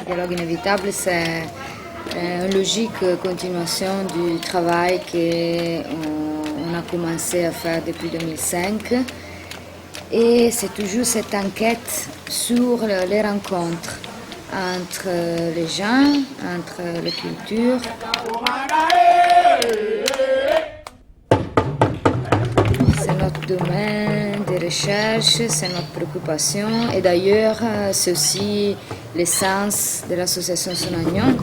Le dialogue inévitable, c'est une logique continuation du travail qu'on a commencé à faire depuis 2005. Et c'est toujours cette enquête sur les rencontres entre les gens, entre les cultures. C'est notre domaine de recherche, c'est notre préoccupation. Et d'ailleurs, c'est aussi l'essence de l'association Sonagnon.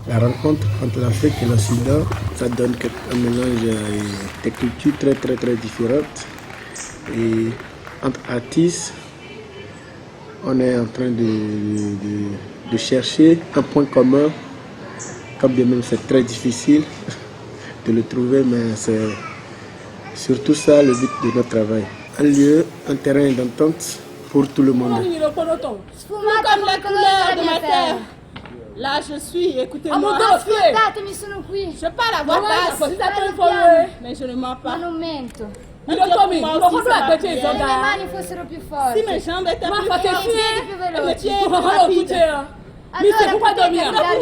La rencontre entre l'Afrique et l'Occident, ça donne un mélange de cultures très différentes. Et entre artistes, on est en train de chercher un point commun, comme bien même c'est très difficile de le trouver, mais c'est surtout ça le but de notre travail. Un lieu, un terrain d'entente pour tout le monde. Comme la couleur de ma terre. Là, je suis, écoutez-moi. Je parle à voix basse, mais je ne mens pas. Se le mani fossero più forti. Si mes jambes étaient plus fortes, più veloci. mes pieds plus rapides.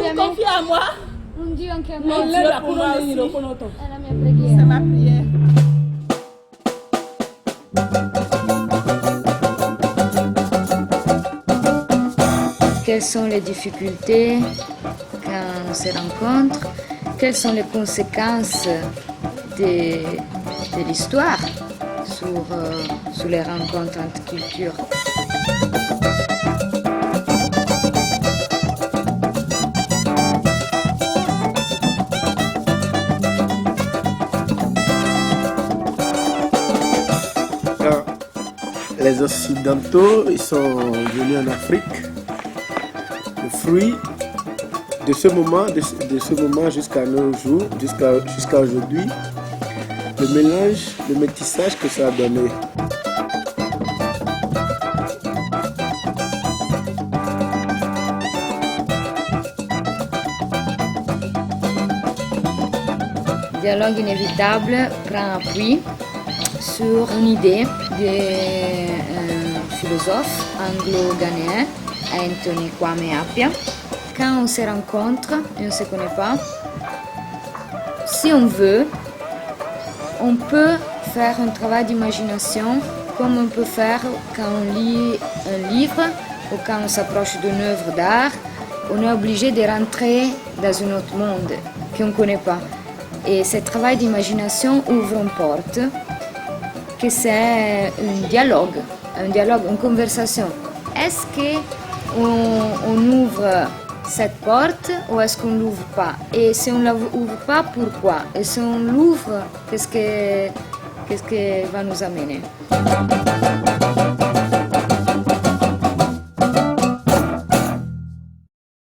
Vous confiez à moi. Un Dio anche a me. Mon Dieu pour moi aussi. È la mia preghiera. C'est ma prière. Quelles sont les difficultés quand on se rencontre? Quelles sont les conséquences de l'histoire sur les rencontres entre cultures? Les Occidentaux, ils sont venus en Afrique. Le fruit de ce moment jusqu'à nos jours, jusqu'à aujourd'hui, le mélange, le métissage que ça a donné. Le dialogue inévitable prend appui sur une idée d'un philosophe anglo-ghanéen, Anthony Kwame Appiah. Quand on se rencontre et on ne se connaît pas, si on veut, on peut faire un travail d'imagination comme on peut faire quand on lit un livre ou quand on s'approche d'une œuvre d'art. On est obligé de rentrer dans un autre monde qu'on ne connaît pas. Et ce travail d'imagination ouvre une porte, que c'est un dialogue, une conversation. Est-ce qu'on ouvre cette porte ou est-ce qu'on ne l'ouvre pas? Et si on ne l'ouvre pas, pourquoi? Et si on l'ouvre, qu'est-ce que va nous amener?